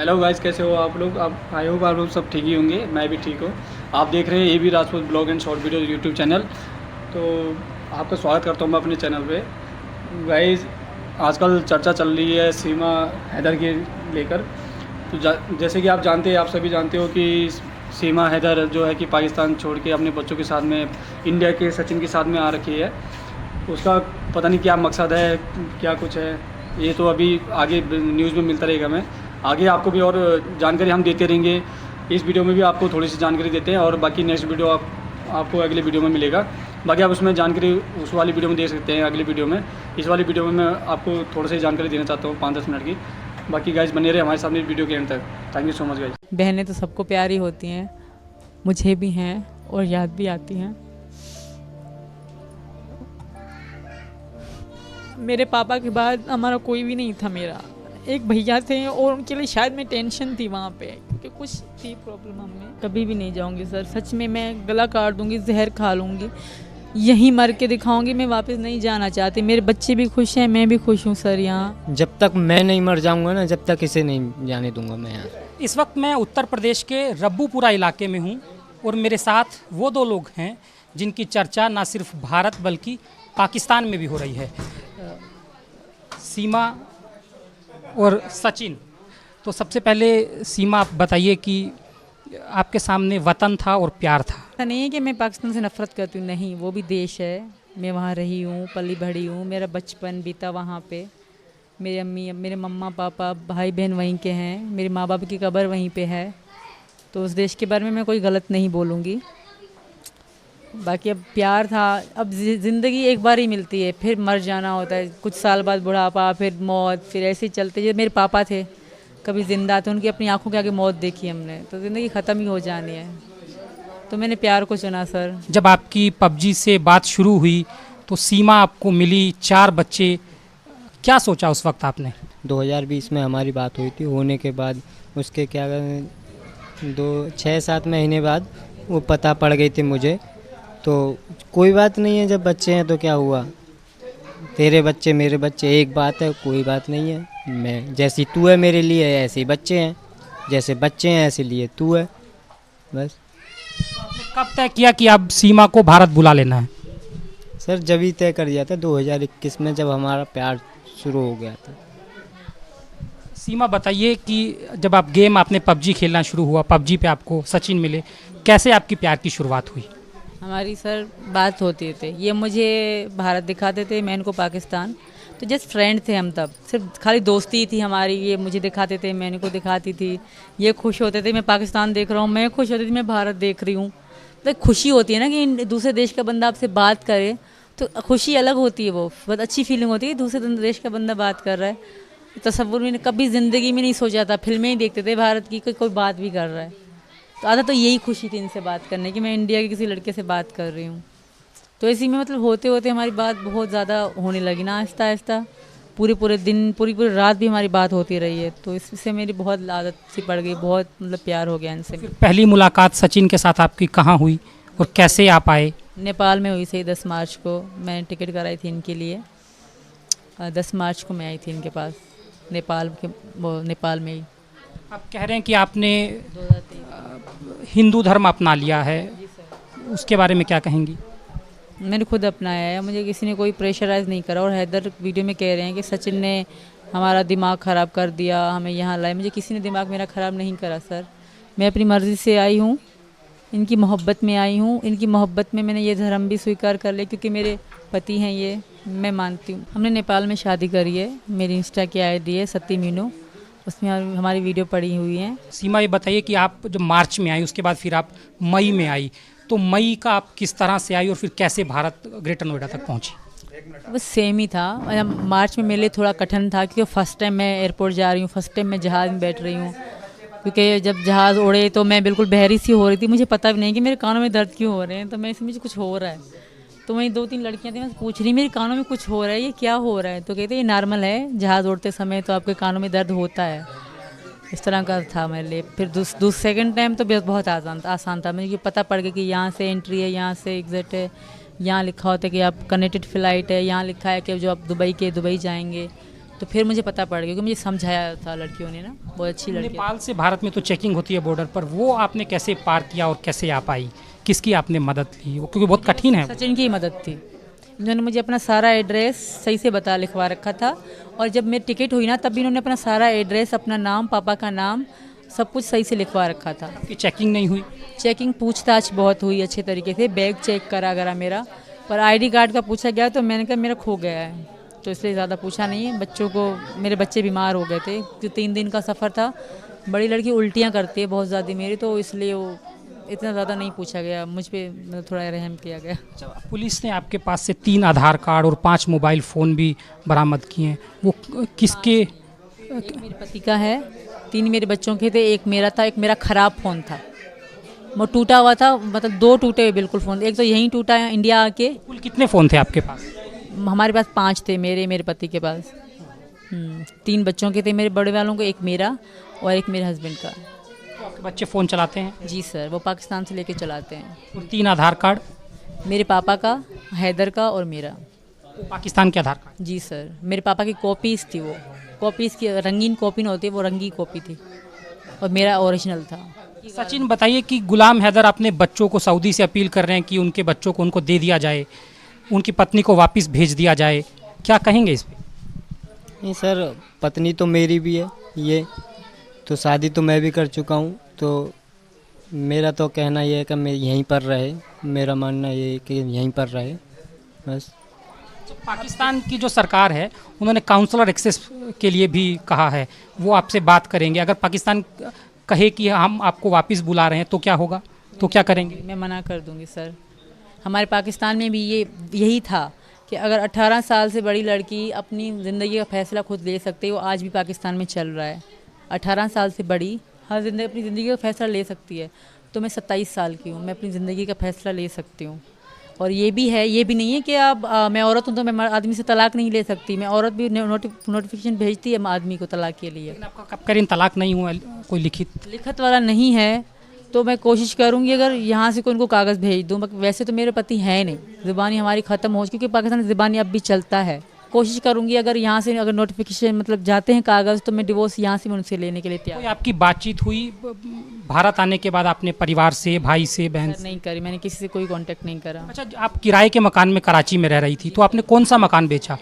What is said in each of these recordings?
Hello guys, कैसे हो आप लोग? आप आई होप आप लोग सब ठीक ही होंगे। मैं भी ठीक हूँ। आप देख रहे हैं A B Rajput blog and short video YouTube channel. तो आपका स्वागत करता हूँ मैं अपने चैनल पे। गाइस, आजकल चर्चा चल रही है सीमा हैदर के लेकर। तो जैसे कि आप जानते हैं, आप सभी जानते हो कि सीमा हैदर जो है कि पाकिस्तान छोड़ के अपने बच्चों के साथ में इंडिया के सचिन के साथ में आ रखी है। उसका पता नहीं क्या मकसद है, क्या कुछ है। ये तो अभी आगे न्यूज़ में मिलता रहेगा। मैं आगे आपको भी और जानकारी हम देते रहेंगे। इस वीडियो में भी आपको थोड़ी सी जानकारी देते हैं और बाकी नेक्स्ट वीडियो आपको अगले वीडियो में मिलेगा। बाकी आप उसमें जानकारी उस वाली वीडियो में दे सकते हैं अगली वीडियो में। इस वाली वीडियो में मैं आपको थोड़ी सी जानकारी देना चाहता हूँ 5-10 मिनट की। बाकी गाइज बने रहे हमारे सामने वीडियो के एंड तक। Thank you so much guys. बहनें तो सबको प्यारी होती हैं, मुझे भी हैं और याद भी आती हैं। मेरे पापा के बाद हमारा कोई भी नहीं था। मेरा एक भैया थे और उनके लिए शायद मैं टेंशन थी वहाँ पे, क्योंकि कुछ थी प्रॉब्लम हमें। कभी भी नहीं जाऊँगी सर, सच में मैं गला काट दूँगी, जहर खा लूँगी, यहीं मर के दिखाऊंगी। मैं वापस नहीं जाना चाहती। मेरे बच्चे भी खुश हैं, मैं भी खुश हूँ सर। यहाँ जब तक मैं नहीं मर जाऊंगा ना, जब तक इसे नहीं जाने दूंगा मैं यहाँ। इस वक्त मैं उत्तर प्रदेश के रब्बूपुरा इलाके में हूँ और मेरे साथ वो दो लोग हैं जिनकी चर्चा ना सिर्फ भारत बल्कि पाकिस्तान में भी हो रही है, सीमा और सचिन। तो सबसे पहले सीमा, आप बताइए कि आपके सामने वतन था और प्यार था। ऐसा नहीं है कि मैं पाकिस्तान से नफरत करती हूँ, नहीं, वो भी देश है। मैं वहाँ रही हूँ, पली बढ़ी हूँ, मेरा बचपन बीता वहाँ पे। मेरी अम्मी, मेरे मम्मा पापा भाई बहन वहीं के हैं, मेरे माँ बाप की कब्र वहीं पे है। तो उस देश के बारे में मैं कोई गलत नहीं बोलूँगी। बाकी अब प्यार था। अब ज़िंदगी एक बार ही मिलती है, फिर मर जाना होता है, कुछ साल बाद बुढ़ापा, फिर मौत, फिर ऐसे ही चलते। जब मेरे पापा थे, कभी ज़िंदा थे, उनकी अपनी आंखों के आगे मौत देखी हमने, तो ज़िंदगी ख़त्म ही हो जानी है। तो मैंने प्यार को चुना सर। जब आपकी पबजी से बात शुरू हुई तो सीमा आपको मिली, 4 बच्चे, क्या सोचा उस वक्त आपने? 2020 में हमारी बात हुई थी। होने के बाद उसके 6-7 महीने बाद वो पता पड़ गई थी मुझे। तो कोई बात नहीं है, जब बच्चे हैं तो क्या हुआ, तेरे बच्चे मेरे बच्चे एक बात है, कोई बात नहीं है। मैं जैसी तू है मेरे लिए, ऐसे ही बच्चे हैं, जैसे बच्चे हैं ऐसे लिए तू है, बस। कब तय किया कि अब सीमा को भारत बुला लेना है? सर जब ही तय कर दिया था 2021 में, जब हमारा प्यार शुरू हो गया था। सीमा, बताइए कि जब आप गेम आपने पबजी खेलना शुरू हुआ, पबजी पे आपको सचिन मिले, कैसे आपकी प्यार की शुरुआत हुई? हमारी सर बात होती थे, ये मुझे भारत दिखाते थे, मैं इनको पाकिस्तान। तो जस्ट फ्रेंड थे हम, तब सिर्फ खाली दोस्ती थी हमारी। ये मुझे दिखाते थे, मैं इनको दिखाती थी। ये खुश होते थे मैं पाकिस्तान देख रहा हूँ, मैं खुश होती थी मैं भारत देख रही हूँ। तो खुशी होती है ना कि दूसरे देश का बंदा आपसे बात करे, तो खुशी अलग होती है। वो बहुत अच्छी फीलिंग होती है, दूसरे देश का बंदा बात कर रहा है। तसव्वुर में कभी ज़िंदगी में नहीं सोचा था। फिल्में ही देखते थे भारत की, कोई बात भी कर रहा है, तो आधा तो यही खुशी थी इनसे बात करने की, मैं इंडिया के किसी लड़के से बात कर रही हूँ। तो इसी में मतलब होते होते हमारी बात बहुत ज़्यादा होने लगी ना, आहिस्ता आहिस्ता। पूरे दिन, पूरी रात भी हमारी बात होती रही है। तो इससे मेरी बहुत आदत सी पड़ गई, बहुत मतलब प्यार हो गया इनसे। पहली मुलाकात सचिन के साथ आपकी कहाँ हुई और कैसे आप आए? नेपाल में हुई सही 10 मार्च को। मैंने टिकट कराई थी इनके लिए, 10 मार्च को मैं आई थी इनके पास, नेपाल में ही। आप कह रहे हैं कि आपने हिंदू धर्म अपना लिया है, उसके बारे में क्या कहेंगी? मैंने खुद अपनाया है, मुझे किसी ने कोई प्रेशराइज़ नहीं करा। और हैदर वीडियो में कह रहे हैं कि सचिन ने हमारा दिमाग ख़राब कर दिया, हमें यहाँ लाए। मुझे किसी ने दिमाग मेरा ख़राब नहीं करा सर। मैं अपनी मर्ज़ी से आई हूँ, इनकी मोहब्बत में आई हूँ। इनकी मोहब्बत में मैंने ये धर्म भी स्वीकार कर लिया, क्योंकि मेरे पति हैं ये, मैं मानती हूँ। हमने नेपाल में शादी करी है। मेरी इंस्टा की ID है सती मीनू, उसमें हमारी वीडियो पड़ी हुई है। सीमा, ये बताइए कि आप जब मार्च में आई, उसके बाद फिर आप मई में आई, तो मई का आप किस तरह से आई और फिर कैसे भारत ग्रेटर नोएडा तक पहुंची? बस सेम ही था। मार्च में मेरे लिए थोड़ा कठिन था, क्योंकि फ़र्स्ट टाइम मैं एयरपोर्ट जा रही हूँ, फ़र्स्ट टाइम मैं जहाज़ में बैठ रही हूँ। क्योंकि जब जहाज़ उड़े तो मैं बिल्कुल बहरी सी हो रही थी, मुझे पता भी नहीं कि मेरे कानों में दर्द क्यों हो रहे हैं। तो मैं मुझे कुछ हो रहा है। तो वहीं 2-3 लड़कियां थी, मैं पूछ रही मेरे कानों में कुछ हो रहा है, ये क्या हो रहा है? तो कहते ये नॉर्मल है, जहाज़ उड़ते समय तो आपके कानों में दर्द होता है। इस तरह का था मेरे लिए। फिर सेकंड टाइम तो बहुत आसान था। मुझे पता पड़ गया कि यहाँ से एंट्री है, यहाँ से एग्ज़िट है, यहाँ लिखा होता है कि आप कनेक्टेड फ़्लाइट है, यहाँ लिखा है कि जो आप दुबई जाएंगे। तो फिर मुझे पता पड़ गया, क्योंकि मुझे समझाया था लड़कियों ने ना, बहुत अच्छी लड़की। नेपाल से भारत में तो चेकिंग होती है बॉर्डर पर, वो आपने कैसे पार किया और कैसे आ पाई? किसकी आपने मदद ली? वो क्योंकि बहुत कठिन है। सचिन की मदद थी, इन्होंने मुझे अपना सारा एड्रेस सही से लिखवा रखा था, और जब मेरी टिकट हुई ना तब भी इन्होंने अपना सारा एड्रेस, अपना नाम, पापा का नाम, सब कुछ सही से लिखवा रखा था। कि चेकिंग नहीं हुई? चेकिंग पूछताछ बहुत हुई अच्छे तरीके से, बैग चेक करा गया मेरा, पर आईडी कार्ड का पूछा गया तो मैंने कहा मेरा खो गया है, तो इसलिए ज़्यादा पूछा नहीं है। बच्चों को, मेरे बच्चे बीमार हो गए थे, जो 3 दिन का सफ़र था। बड़ी लड़की उल्टियाँ करती है बहुत ज़्यादा मेरी, तो इसलिए वो इतना ज़्यादा नहीं पूछा गया, मुझ पे मतलब थोड़ा रहम किया गया। अच्छा, पुलिस ने आपके पास से 3 आधार कार्ड और 5 मोबाइल फ़ोन भी बरामद किए हैं, वो किसके? एक मेरे पति का है, 3 मेरे बच्चों के थे, एक मेरा था, एक मेरा ख़राब फ़ोन था, वो टूटा हुआ था, मतलब 2 टूटे हुए बिल्कुल फ़ोन, एक तो यहीं टूटा है इंडिया आके। कुल कितने फ़ोन थे आपके पास? हमारे पास 5 थे, मेरे पति के पास। 3 बच्चों के थे मेरे बड़े वालों को, एक मेरा और एक मेरे हस्बैंड का। तो आपके बच्चे फ़ोन चलाते हैं? जी सर, वो पाकिस्तान से लेके चलाते हैं। और 3 आधार कार्ड? मेरे पापा का, हैदर का और मेरा। वो पाकिस्तान के आधार कार्ड? जी सर, मेरे पापा की कॉपीज़ थी, वो कॉपीज़ की रंगीन कॉपी नहीं होती, वो रंगी कॉपी थी, और मेरा ओरिजिनल था। सचिन, बताइए कि गुलाम हैदर अपने बच्चों को सऊदी से अपील कर रहे हैं कि उनके बच्चों को उनको दे दिया जाए, उनकी पत्नी को वापस भेज दिया जाए, क्या कहेंगे इस पे? नहीं सर, पत्नी तो मेरी भी है, ये तो शादी तो मैं भी कर चुका हूँ, तो मेरा तो कहना ये है कि मैं यहीं पर रहे, मेरा मानना ये है कि यहीं पर रहे बस। पाकिस्तान की जो सरकार है उन्होंने काउंसलर एक्सेस के लिए भी कहा है, वो आपसे बात करेंगे। अगर पाकिस्तान कहे कि हम आपको वापस बुला रहे हैं तो क्या होगा, तो क्या करेंगे? मैं मना कर दूंगी सर। हमारे पाकिस्तान में भी यही था कि अगर 18 साल से बड़ी लड़की अपनी ज़िंदगी का फैसला खुद ले सकती है, वो आज भी पाकिस्तान में चल रहा है। 18 साल से बड़ी हर अपनी ज़िंदगी का फैसला ले सकती है, तो मैं 27 साल की हूँ, मैं अपनी ज़िंदगी का फैसला ले सकती हूँ। और ये भी है, ये भी नहीं है कि अब मैं औरत हूँ तो मैं आदमी से तलाक नहीं ले सकती, मैं औरत भी नोटिफिकेशन भेजती है आदमी को तलाक के लिए। आपका कब करीन तलाक नहीं हुआ, कोई लिखित वाला नहीं है, तो मैं कोशिश करूँगी अगर यहाँ से कोई उनको कागज़ भेज दूँ। वैसे तो मेरे पति हैं नहीं, ज़ुबानी हमारी ख़त्म हो, क्योंकि पाकिस्तान ज़ुबानी अब भी चलता है। कोशिश करूँगी अगर यहाँ से अगर नोटिफिकेशन मतलब जाते हैं कागज़, तो मैं डिवोर्स यहाँ से मैं उनसे लेने के लिए तैयार। कोई आपकी बातचीत हुई भारत आने के बाद अपने परिवार से, भाई से, बहन से? नहीं करी, मैंने किसी से कोई कांटेक्ट नहीं करा। अच्छा, आप किराए के मकान में कराची में रह रही थी, तो आपने कौन सा मकान बेचा?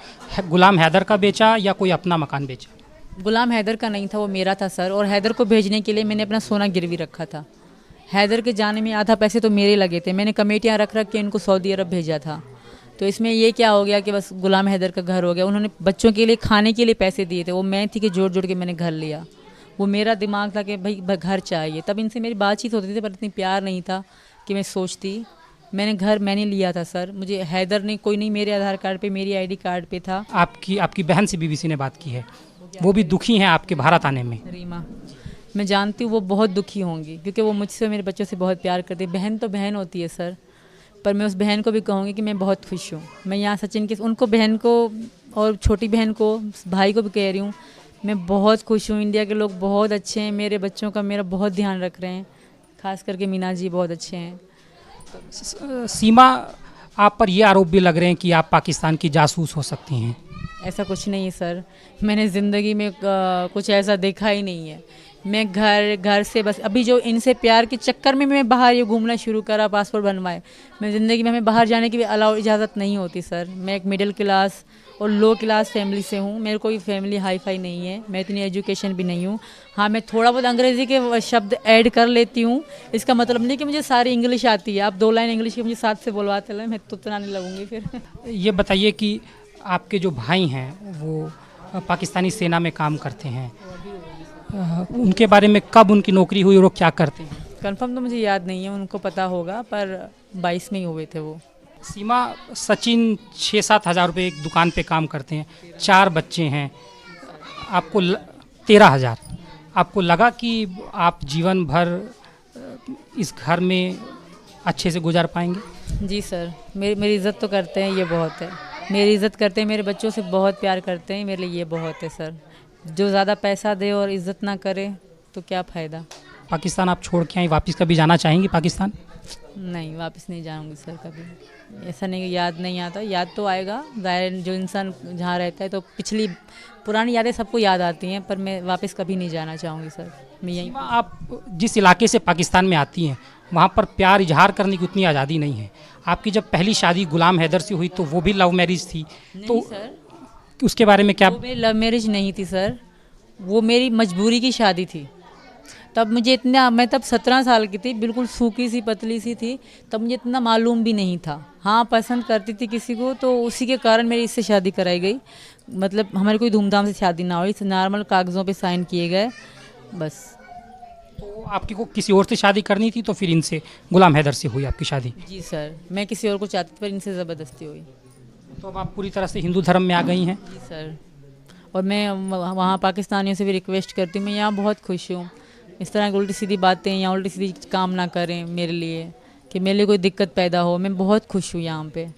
गुलाम हैदर का बेचा या कोई अपना मकान बेचा? गुलाम हैदर का नहीं था, वो मेरा था सर, और हैदर को भेजने के लिए मैंने अपना सोना गिरवी रखा था। हैदर के जाने में आधा पैसे तो मेरे लगे थे, मैंने कमेटियाँ रख के इनको सऊदी अरब भेजा था। तो इसमें ये क्या हो गया कि बस गुलाम हैदर का घर हो गया। उन्होंने बच्चों के लिए खाने के लिए पैसे दिए थे, वो मैं थी कि जोड़ जोड़ के मैंने घर लिया। वो मेरा दिमाग था कि भाई घर चाहिए, तब इनसे मेरी बातचीत होती थी, पर इतनी प्यार नहीं था कि मैं सोचती। मैंने घर मैंने लिया था सर, मुझे हैदर ने कोई नहीं, मेरे आधार कार्ड पे, मेरी आईडी कार्ड पे था। आपकी बहन से बीबीसी ने बात की है, वो भी दुखी हैं आपके भारत आने में? रीमा, मैं जानती हूँ वो बहुत दुखी होंगी, क्योंकि वो मुझसे, मेरे बच्चों से बहुत प्यार करती है। बहन तो बहन होती है सर, पर मैं उस बहन को भी कहूँगी कि मैं बहुत खुश हूँ। मैं यहाँ सचिन के उनको बहन को और छोटी बहन को, भाई को भी कह रही हूँ, मैं बहुत खुश हूँ। इंडिया के लोग बहुत अच्छे हैं, मेरे बच्चों का मेरा बहुत ध्यान रख रहे हैं, खास करके मीना जी बहुत अच्छे हैं। सीमा, आप पर ये आरोप भी लग रहे हैं कि आप पाकिस्तान की जासूस हो सकती हैं। ऐसा कुछ नहीं है सर, मैंने ज़िंदगी में कुछ ऐसा देखा ही नहीं है। मैं घर से बस अभी जो इनसे प्यार के चक्कर में मैं बाहर ये घूमना शुरू करा, पासपोर्ट बनवाए। मैं ज़िंदगी में हमें बाहर जाने की भी अलाउ इजाज़त नहीं होती सर। मैं एक मिडिल क्लास और लो क्लास फैमिली से हूँ, मेरे कोई फैमिली हाई फाई नहीं है, मैं इतनी एजुकेशन भी नहीं हूँ। हाँ, मैं थोड़ा बहुत अंग्रेज़ी के शब्द ऐड कर लेती हूँ, इसका मतलब नहीं कि मुझे सारी इंग्लिश आती है। आप 2 लाइन इंग्लिश की मुझे साथ से बोलवाते हैं, मैं तो उतना नहीं लगूँगी फिर। ये बताइए कि आपके जो भाई हैं वो पाकिस्तानी सेना में काम करते हैं, उनके बारे में कब उनकी नौकरी हुई और वो क्या करते हैं? कंफर्म तो मुझे याद नहीं है, उनको पता होगा, पर 22 में ही हुए थे वो। सीमा, सचिन 6-7 हज़ार रुपये एक दुकान पे काम करते हैं, 4 बच्चे हैं, आपको 13,000। आपको लगा कि आप जीवन भर इस घर में अच्छे से गुजार पाएंगे? जी सर, मेरी इज़्ज़त तो करते हैं, ये बहुत है। मेरी इज़्ज़त करते हैं, मेरे बच्चों से बहुत प्यार करते हैं, मेरे लिए ये बहुत है सर। जो ज़्यादा पैसा दे और इज़्ज़त ना करे तो क्या फ़ायदा। पाकिस्तान आप छोड़ के आई, वापस कभी जाना चाहेंगी पाकिस्तान? नहीं, वापस नहीं जाऊंगी सर कभी। ऐसा नहीं कि याद नहीं आता, याद तो आएगा, ज़ाहिर जो इंसान जहाँ रहता है तो पिछली पुरानी यादें सबको याद आती हैं, पर मैं वापस कभी नहीं जाना चाहूँगी सर। मैं यहीं सीमा, आप जिस इलाके से पाकिस्तान में आती हैं वहाँ पर प्यार इजहार करने की उतनी आज़ादी नहीं है। आपकी जब पहली शादी गुलाम हैदर से हुई तो वो भी लव मैरिज थी, तो नहीं सर, उसके बारे में क्या? वो मेरी लव मैरिज नहीं थी सर, वो मेरी मजबूरी की शादी थी। तब मुझे इतना, मैं तब 17 साल की थी, बिल्कुल सूखी सी पतली सी थी, तब मुझे इतना मालूम भी नहीं था। हाँ, पसंद करती थी किसी को तो उसी के कारण मेरी इससे शादी कराई गई। मतलब हमारी कोई धूमधाम से शादी ना हुई, नॉर्मल कागज़ों पे साइन किए गए बस। तो आपकी को किसी और से शादी करनी थी तो फिर इनसे गुलाम हैदर से हुई आपकी शादी? जी सर, मैं किसी और को चाहती थी पर इनसे ज़बरदस्ती हुई। तो अब आप पूरी तरह से हिंदू धर्म में आ गई हैं? जी सर, और मैं वहाँ पाकिस्तानियों से भी रिक्वेस्ट करती हूँ, मैं यहाँ बहुत खुश हूँ। इस तरह की उल्टी सीधी बातें या उल्टी सीधी काम ना करें मेरे लिए, कि मेरे लिए कोई दिक्कत पैदा हो। मैं बहुत खुश हूँ यहाँ पे,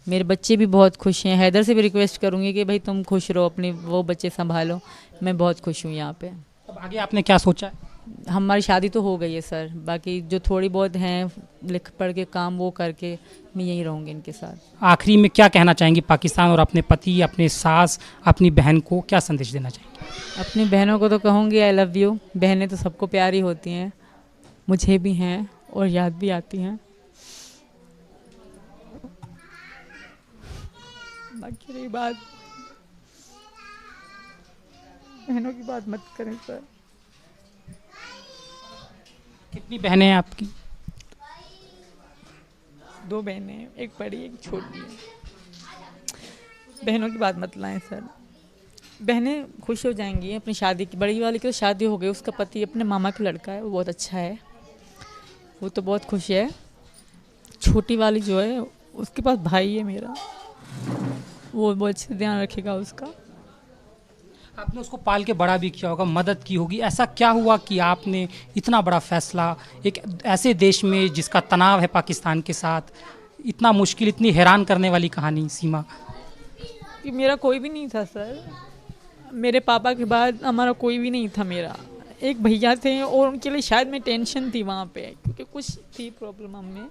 मेरे बच्चे भी बहुत खुश हैं। हैदर से भी रिक्वेस्ट करूँगी कि भाई तुम खुश रहो, अपने वो बच्चे संभालो। मैं बहुत खुश हूँ यहाँ पे। अब आगे आपने क्या सोचा है? हमारी शादी तो हो गई है सर, बाकी जो थोड़ी बहुत हैं लिख पढ़ के काम वो करके मैं यहीं रहूँगी इनके साथ। आखिरी में क्या कहना चाहेंगी पाकिस्तान और अपने पति, अपने सास, अपनी बहन को क्या संदेश देना चाहेंगे? अपनी बहनों को तो कहूँगी आई लव यू। बहनें तो सबको प्यारी होती हैं, मुझे भी हैं और याद भी आती हैं। बाकी रही बात, बहनों की बात मत करें सर। कितनी बहनें हैं आपकी? 2 बहनें हैं, एक बड़ी एक छोटी है। बहनों की बात मत लाएं सर, बहनें खुश हो जाएंगी अपनी शादी की। बड़ी वाली की तो शादी हो गई, उसका पति अपने मामा का लड़का है, वो बहुत अच्छा है, वो तो बहुत खुश है। छोटी वाली जो है उसके पास भाई है मेरा, वो बहुत अच्छे से ध्यान रखेगा उसका। आपने उसको पाल के बड़ा भी किया होगा, मदद की होगी। ऐसा क्या हुआ कि आपने इतना बड़ा फैसला एक ऐसे देश में जिसका तनाव है पाकिस्तान के साथ, इतना मुश्किल, इतनी हैरान करने वाली कहानी सीमा? कि मेरा कोई भी नहीं था सर, मेरे पापा के बाद हमारा कोई भी नहीं था। मेरा एक भैया थे और उनके लिए शायद मैं टेंशन थी वहाँ पे, क्योंकि कुछ थी प्रॉब्लम हमें।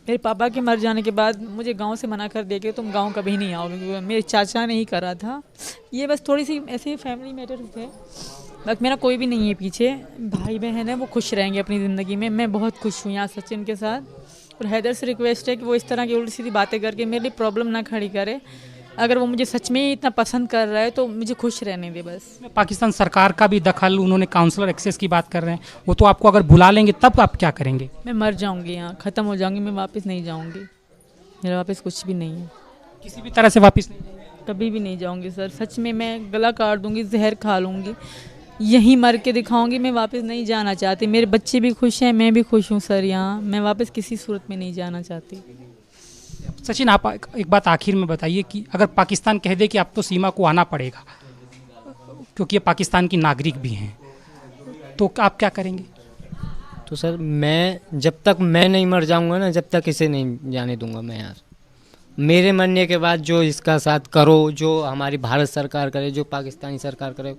मेरे पापा के मर जाने के बाद मुझे गांव से मना कर दिया कि तुम गांव कभी नहीं आओगे, क्योंकि मेरे चाचा ने ही करा था ये। बस थोड़ी सी ऐसे फैमिली मैटर थे, बस मेरा कोई भी नहीं है पीछे। भाई बहन है, वो खुश रहेंगे अपनी ज़िंदगी में। मैं बहुत खुश हूँ यहाँ सचिन के साथ, और हैदर से रिक्वेस्ट है कि वो इस तरह की उल्टी सीधी बातें करके मेरे लिए प्रॉब्लम ना खड़ी करे। अगर वो मुझे सच में ही इतना पसंद कर रहा है तो मुझे खुश रहने दे बस। पाकिस्तान सरकार का भी दखल, उन्होंने काउंसलर एक्सेस की बात कर रहे हैं, वो तो आपको अगर बुला लेंगे तब आप क्या करेंगे? मैं मर जाऊंगी, यहाँ ख़त्म हो जाऊंगी, मैं वापस नहीं जाऊंगी। मेरा वापस कुछ भी नहीं है, किसी भी तरह से वापस नहीं जाएंगे? कभी भी नहीं जाऊंगी सर। सच में मैं गला काट दूंगी, जहर खा लूँगी, यहीं मर के दिखाऊंगी। मैं वापस नहीं जाना चाहती, मेरे बच्चे भी खुश हैं, मैं भी खुश हूँ सर। यहाँ मैं वापस किसी सूरत में नहीं जाना चाहती। सचिन, आप एक बात आखिर में बताइए कि अगर पाकिस्तान कह दे कि अब तो सीमा को आना पड़ेगा क्योंकि ये पाकिस्तान की नागरिक भी हैं, तो आप क्या करेंगे? तो सर मैं जब तक मैं नहीं मर जाऊंगा ना, जब तक इसे नहीं जाने दूंगा मैं यार। मेरे मरने के बाद जो इसका साथ करो, जो हमारी भारत सरकार करे, जो पाकिस्तानी सरकार करे,